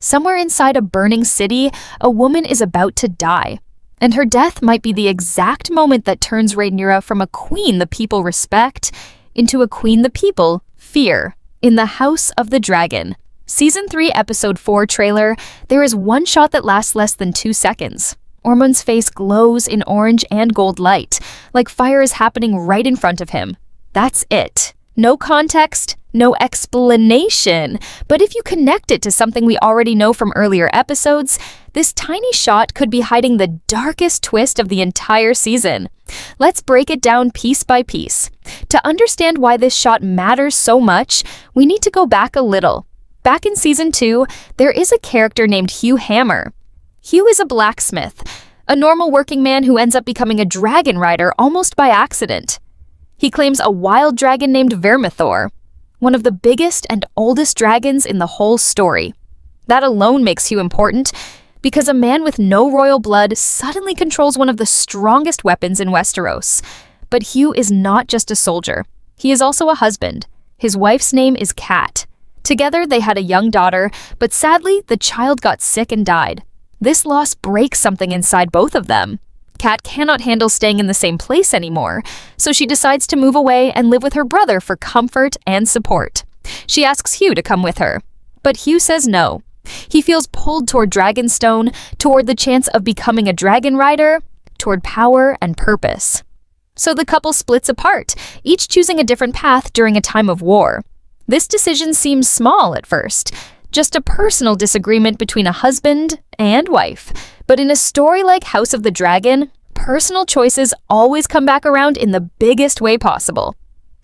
Somewhere inside a burning city, a woman is about to die. And her death might be the exact moment that turns Rhaenyra from a queen the people respect into a queen the people fear. In the House of the Dragon, Season 3, Episode 4 trailer, there is one shot that lasts less than 2 seconds. Ormund's face glows in orange and gold light, like fire is happening right in front of him. That's it. No context, no explanation. But if you connect it to something we already know from earlier episodes, this tiny shot could be hiding the darkest twist of the entire season. Let's break it down piece by piece. To understand why this shot matters so much, we need to go back a little. Back in Season 2, there is a character named Hugh Hammer. Hugh is a blacksmith, a normal working man who ends up becoming a dragon rider almost by accident. He claims a wild dragon named Vermithor, one of the biggest and oldest dragons in the whole story. That alone makes Hugh important, because a man with no royal blood suddenly controls one of the strongest weapons in Westeros. But Hugh is not just a soldier. He is also a husband. His wife's name is Cat. Together, they had a young daughter, but sadly, the child got sick and died. This loss breaks something inside both of them. Cat cannot handle staying in the same place anymore, so she decides to move away and live with her brother for comfort and support. She asks Hugh to come with her, but Hugh says no. He feels pulled toward Dragonstone, toward the chance of becoming a dragon rider, toward power and purpose. So the couple splits apart, each choosing a different path during a time of war. This decision seems small at first, just a personal disagreement between a husband and wife. But in a story like House of the Dragon, personal choices always come back around in the biggest way possible.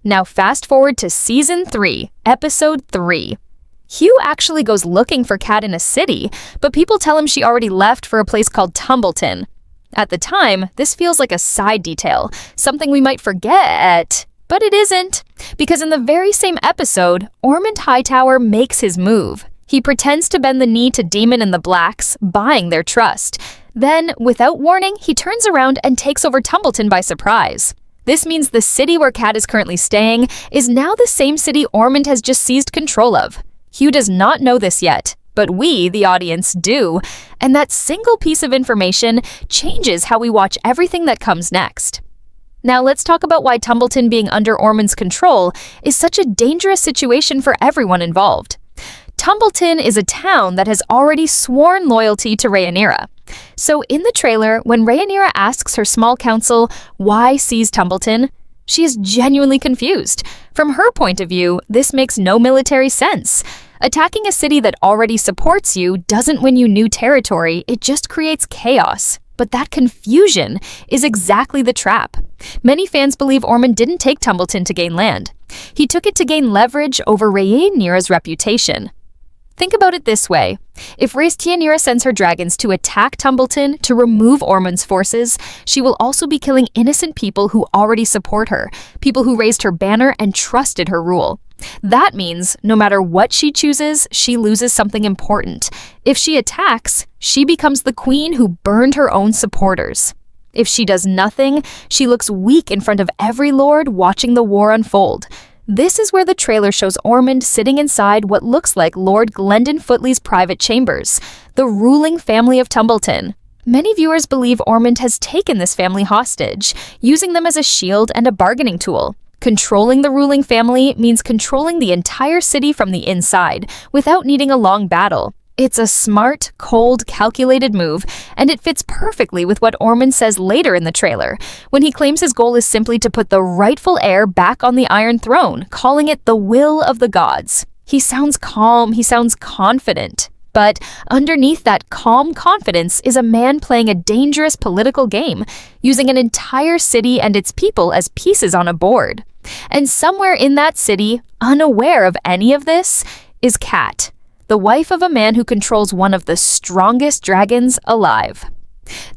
Now fast forward to Season 3, Episode 3. Hugh actually goes looking for Cat in a city, but people tell him she already left for a place called Tumbleton. At the time, this feels like a side detail, something we might forget, but it isn't, because in the very same episode, Ormund Hightower makes his move. He pretends to bend the knee to Daemon and the Blacks, buying their trust. Then, without warning, he turns around and takes over Tumbleton by surprise. This means the city where Cat is currently staying is now the same city Ormund has just seized control of. Hugh does not know this yet, but we, the audience, do, and that single piece of information changes how we watch everything that comes next. Now let's talk about why Tumbleton being under Ormund's control is such a dangerous situation for everyone involved. Tumbleton is a town that has already sworn loyalty to Rhaenyra. So in the trailer, when Rhaenyra asks her small council why seize Tumbleton, she is genuinely confused. From her point of view, this makes no military sense. Attacking a city that already supports you doesn't win you new territory, it just creates chaos. But that confusion is exactly the trap. Many fans believe Ormund didn't take Tumbleton to gain land. He took it to gain leverage over Rhaenyra's reputation. Think about it this way. If Rhaenyra sends her dragons to attack Tumbleton to remove Ormund's forces, she will also be killing innocent people who already support her, people who raised her banner and trusted her rule. That means no matter what she chooses, she loses something important. If she attacks, she becomes the queen who burned her own supporters. If she does nothing, she looks weak in front of every lord watching the war unfold. This is where the trailer shows Ormund sitting inside what looks like Lord Glendon Footley's private chambers, the ruling family of Tumbleton. Many viewers believe Ormund has taken this family hostage, using them as a shield and a bargaining tool. Controlling the ruling family means controlling the entire city from the inside, without needing a long battle. It's a smart, cold, calculated move, and it fits perfectly with what Ormund says later in the trailer, when he claims his goal is simply to put the rightful heir back on the Iron Throne, calling it the will of the gods. He sounds calm, he sounds confident. But underneath that calm confidence is a man playing a dangerous political game, using an entire city and its people as pieces on a board. And somewhere in that city, unaware of any of this, is Cat, the wife of a man who controls one of the strongest dragons alive.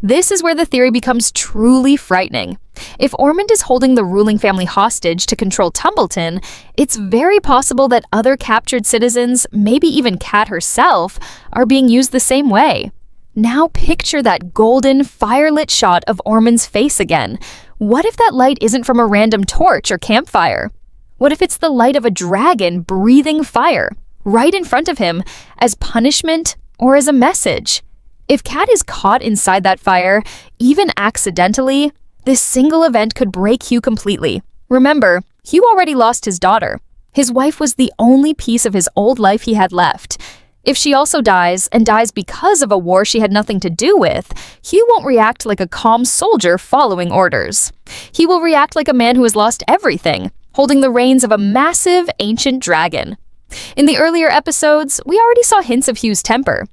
This is where the theory becomes truly frightening. If Ormund is holding the ruling family hostage to control Tumbleton, it's very possible that other captured citizens, maybe even Cat herself, are being used the same way. Now picture that golden, fire-lit shot of Ormund's face again. What if that light isn't from a random torch or campfire? What if it's the light of a dragon breathing fire right in front of him as punishment or as a message? If Cat is caught inside that fire, even accidentally, this single event could break Hugh completely. Remember, Hugh already lost his daughter. His wife was the only piece of his old life he had left. If she also dies, and dies because of a war she had nothing to do with, Hugh won't react like a calm soldier following orders. He will react like a man who has lost everything, holding the reins of a massive, ancient dragon. In the earlier episodes, we already saw hints of Hugh's temper.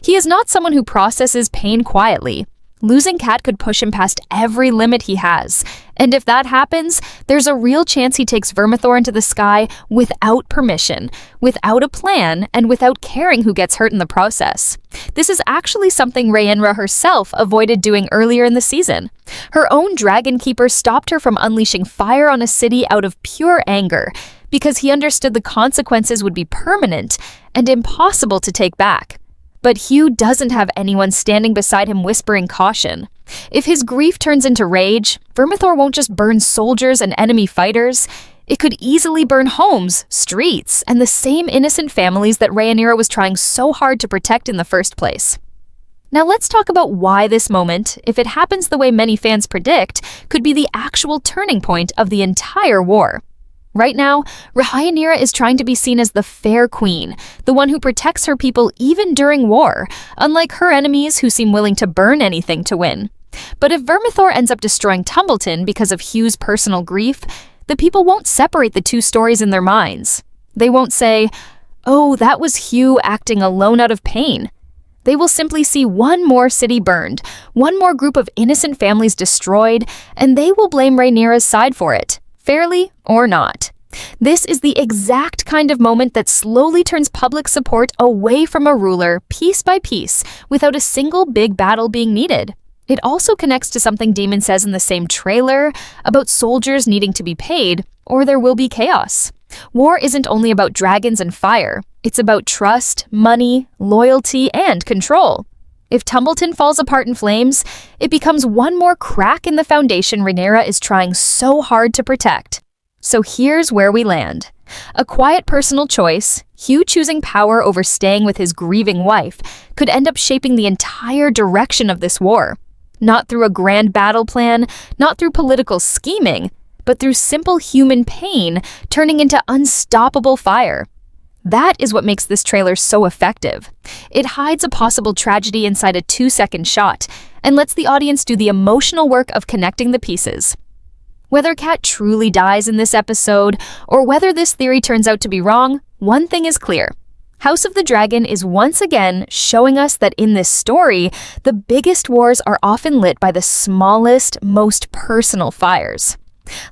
He is not someone who processes pain quietly. Losing Cat could push him past every limit he has. And if that happens, there's a real chance he takes Vermithor into the sky without permission, without a plan, and without caring who gets hurt in the process. This is actually something Rhaenyra herself avoided doing earlier in the season. Her own Dragon Keeper stopped her from unleashing fire on a city out of pure anger, because he understood the consequences would be permanent and impossible to take back. But Hugh doesn't have anyone standing beside him whispering caution. If his grief turns into rage, Vermithor won't just burn soldiers and enemy fighters. It could easily burn homes, streets, and the same innocent families that Rhaenyra was trying so hard to protect in the first place. Now let's talk about why this moment, if it happens the way many fans predict, could be the actual turning point of the entire war. Right now, Rhaenyra is trying to be seen as the fair queen, the one who protects her people even during war, unlike her enemies who seem willing to burn anything to win. But if Vermithor ends up destroying Tumbleton because of Hugh's personal grief, the people won't separate the two stories in their minds. They won't say, "Oh, that was Hugh acting alone out of pain." They will simply see one more city burned, one more group of innocent families destroyed, and they will blame Rhaenyra's side for it, fairly or not. This is the exact kind of moment that slowly turns public support away from a ruler piece by piece without a single big battle being needed. It also connects to something Daemon says in the same trailer about soldiers needing to be paid, or there will be chaos. War isn't only about dragons and fire. It's about trust, money, loyalty, and control. If Tumbleton falls apart in flames, it becomes one more crack in the foundation Rhaenyra is trying so hard to protect. So here's where we land. A quiet personal choice, Hugh choosing power over staying with his grieving wife, could end up shaping the entire direction of this war. Not through a grand battle plan, not through political scheming, but through simple human pain turning into unstoppable fire. That is what makes this trailer so effective. It hides a possible tragedy inside a 2-second shot and lets the audience do the emotional work of connecting the pieces. Whether Cat truly dies in this episode, or whether this theory turns out to be wrong, one thing is clear. House of the Dragon is once again showing us that in this story, the biggest wars are often lit by the smallest, most personal fires.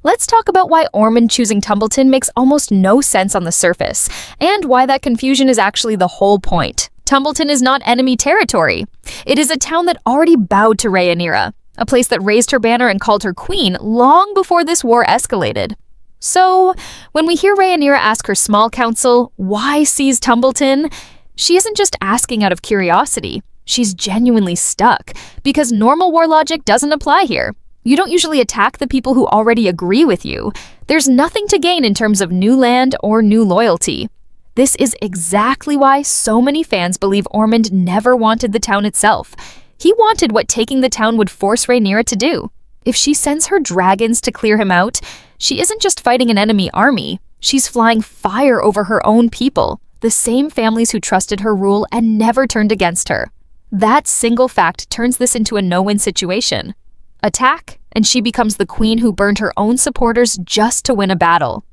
Let's talk about why Ormund choosing Tumbleton makes almost no sense on the surface, and why that confusion is actually the whole point. Tumbleton is not enemy territory. It is a town that already bowed to Rhaenyra, a place that raised her banner and called her queen long before this war escalated. So, when we hear Rhaenyra ask her small council, why seize Tumbleton, she isn't just asking out of curiosity. She's genuinely stuck, because normal war logic doesn't apply here. You don't usually attack the people who already agree with you. There's nothing to gain in terms of new land or new loyalty. This is exactly why so many fans believe Ormund never wanted the town itself. He wanted what taking the town would force Rhaenyra to do. If she sends her dragons to clear him out, she isn't just fighting an enemy army. She's flying fire over her own people, the same families who trusted her rule and never turned against her. That single fact turns this into a no-win situation. Attack, and she becomes the queen who burned her own supporters just to win a battle.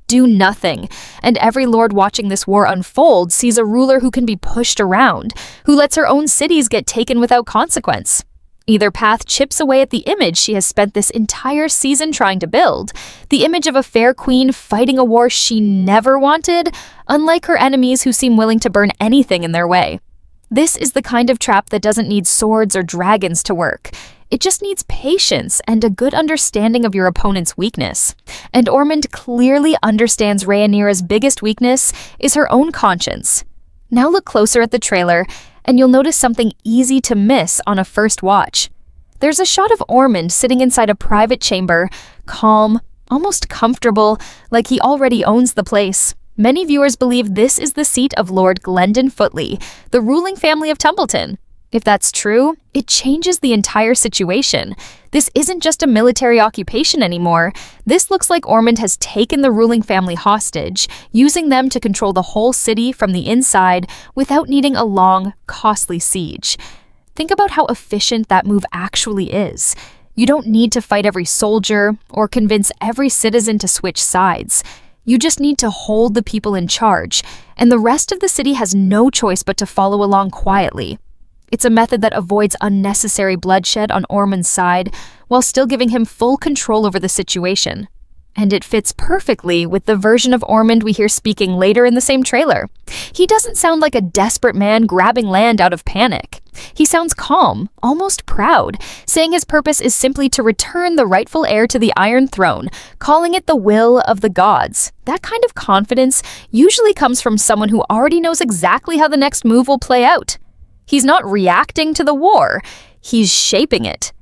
Do nothing, and every lord watching this war unfold sees a ruler who can be pushed around, who lets her own cities get taken without consequence. Either path chips away at the image she has spent this entire season trying to build, the image of a fair queen fighting a war she never wanted, unlike her enemies who seem willing to burn anything in their way. This is the kind of trap that doesn't need swords or dragons to work. It just needs patience and a good understanding of your opponent's weakness. And Ormund clearly understands Rhaenyra's biggest weakness is her own conscience. Now look closer at the trailer, and you'll notice something easy to miss on a first watch. There's a shot of Ormund sitting inside a private chamber, calm, almost comfortable, like he already owns the place. Many viewers believe this is the seat of Lord Glendon Footley, the ruling family of Tumbleton. If that's true, it changes the entire situation. This isn't just a military occupation anymore. This looks like Ormond has taken the ruling family hostage, using them to control the whole city from the inside without needing a long, costly siege. Think about how efficient that move actually is. You don't need to fight every soldier or convince every citizen to switch sides. You just need to hold the people in charge, and the rest of the city has no choice but to follow along quietly. It's a method that avoids unnecessary bloodshed on Ormond's side while still giving him full control over the situation. And it fits perfectly with the version of Ormond we hear speaking later in the same trailer. He doesn't sound like a desperate man grabbing land out of panic. He sounds calm, almost proud, saying his purpose is simply to return the rightful heir to the Iron Throne, calling it the will of the gods. That kind of confidence usually comes from someone who already knows exactly how the next move will play out. He's not reacting to the war, he's shaping it.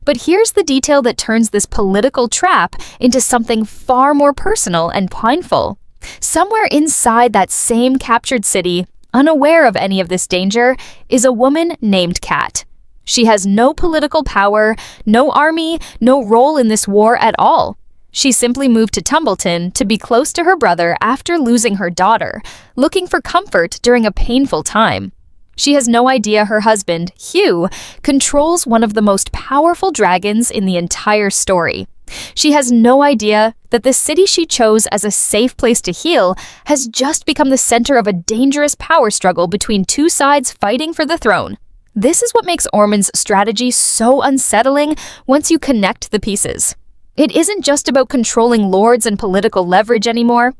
But here's the detail that turns this political trap into something far more personal and painful. Somewhere inside that same captured city, unaware of any of this danger, is a woman named Cat. She has no political power, no army, no role in this war at all. She simply moved to Tumbleton to be close to her brother after losing her daughter, looking for comfort during a painful time. She has no idea her husband, Hugh, controls one of the most powerful dragons in the entire story. She has no idea that the city she chose as a safe place to heal has just become the center of a dangerous power struggle between two sides fighting for the throne. This is what makes Ormond's strategy so unsettling once you connect the pieces. It isn't just about controlling lords and political leverage anymore.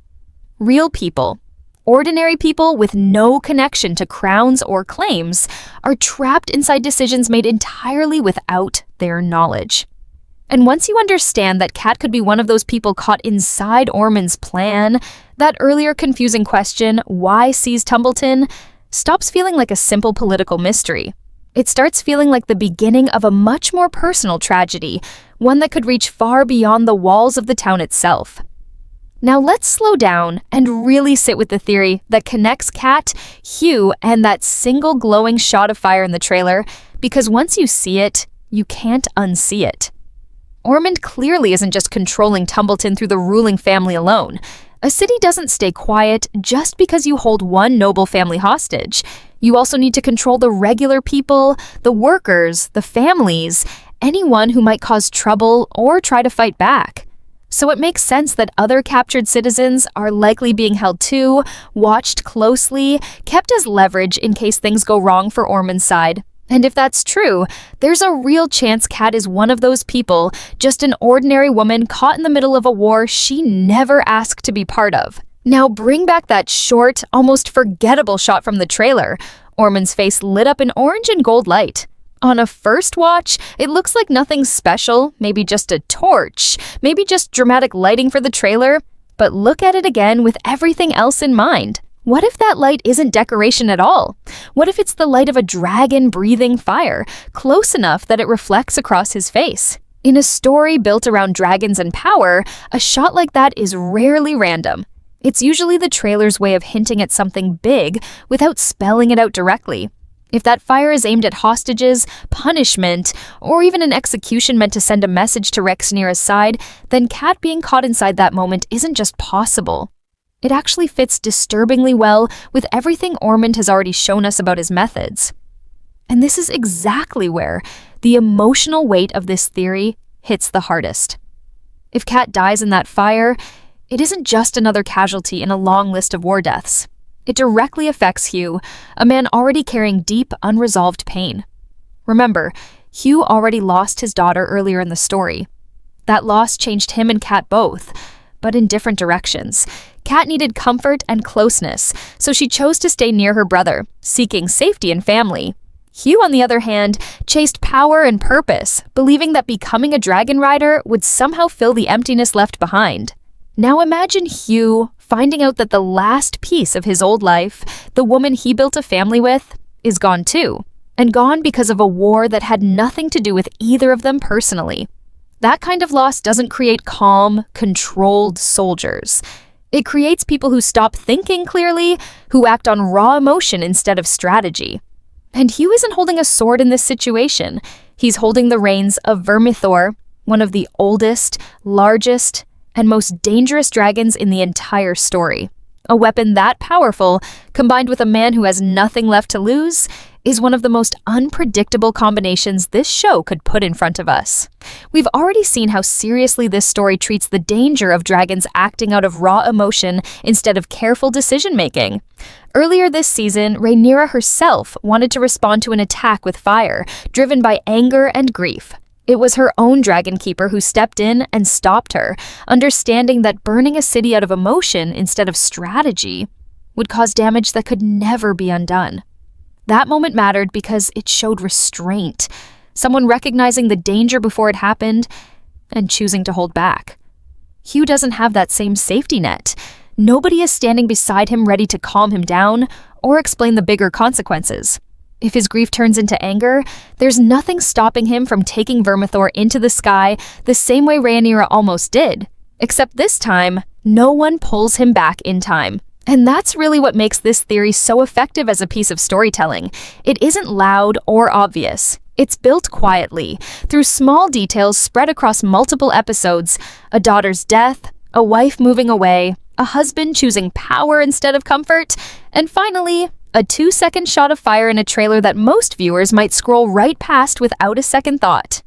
Real people, ordinary people with no connection to crowns or claims, are trapped inside decisions made entirely without their knowledge. And once you understand that Cat could be one of those people caught inside Ormond's plan, that earlier confusing question, why seize Tumbleton, stops feeling like a simple political mystery. It starts feeling like the beginning of a much more personal tragedy, one that could reach far beyond the walls of the town itself. Now let's slow down and really sit with the theory that connects Cat, Hugh, and that single glowing shot of fire in the trailer, because once you see it, you can't unsee it. Ormond clearly isn't just controlling Tumbleton through the ruling family alone. A city doesn't stay quiet just because you hold one noble family hostage. You also need to control the regular people, the workers, the families, anyone who might cause trouble or try to fight back. So it makes sense that other captured citizens are likely being held too, watched closely, kept as leverage in case things go wrong for Ormond's side. And if that's true, there's a real chance Cat is one of those people, just an ordinary woman caught in the middle of a war she never asked to be part of. Now bring back that short, almost forgettable shot from the trailer. Ormond's face lit up in orange and gold light. On a first watch, it looks like nothing special, maybe just a torch, maybe just dramatic lighting for the trailer, but look at it again with everything else in mind. What if that light isn't decoration at all? What if it's the light of a dragon breathing fire, close enough that it reflects across his face? In a story built around dragons and power, a shot like that is rarely random. It's usually the trailer's way of hinting at something big without spelling it out directly. If that fire is aimed at hostages, punishment, or even an execution meant to send a message to Rhaenyra's side, then Cat being caught inside that moment isn't just possible. It actually fits disturbingly well with everything Ormond has already shown us about his methods. And this is exactly where the emotional weight of this theory hits the hardest. If Cat dies in that fire, it isn't just another casualty in a long list of war deaths. It directly affects Hugh, a man already carrying deep, unresolved pain. Remember, Hugh already lost his daughter earlier in the story. That loss changed him and Cat both, but in different directions. Cat needed comfort and closeness, so she chose to stay near her brother, seeking safety and family. Hugh, on the other hand, chased power and purpose, believing that becoming a dragon rider would somehow fill the emptiness left behind. Now imagine Hugh finding out that the last piece of his old life, the woman he built a family with, is gone too, and gone because of a war that had nothing to do with either of them personally. That kind of loss doesn't create calm, controlled soldiers. It creates people who stop thinking clearly, who act on raw emotion instead of strategy. And Hugh isn't holding a sword in this situation. He's holding the reins of Vermithor, one of the oldest, largest, and most dangerous dragons in the entire story. A weapon that powerful, combined with a man who has nothing left to lose, is one of the most unpredictable combinations this show could put in front of us. We've already seen how seriously this story treats the danger of dragons acting out of raw emotion instead of careful decision-making. Earlier this season, Rhaenyra herself wanted to respond to an attack with fire, driven by anger and grief. It was her own dragon keeper who stepped in and stopped her, understanding that burning a city out of emotion instead of strategy would cause damage that could never be undone. That moment mattered because it showed restraint, someone recognizing the danger before it happened and choosing to hold back. Hugh doesn't have that same safety net. Nobody is standing beside him ready to calm him down or explain the bigger consequences. If his grief turns into anger, there's nothing stopping him from taking Vermithor into the sky the same way Rhaenyra almost did. Except this time, no one pulls him back in time. And that's really what makes this theory so effective as a piece of storytelling. It isn't loud or obvious. It's built quietly, through small details spread across multiple episodes: a daughter's death, a wife moving away, a husband choosing power instead of comfort, and finally, a 2-second shot of fire in a trailer that most viewers might scroll right past without a second thought.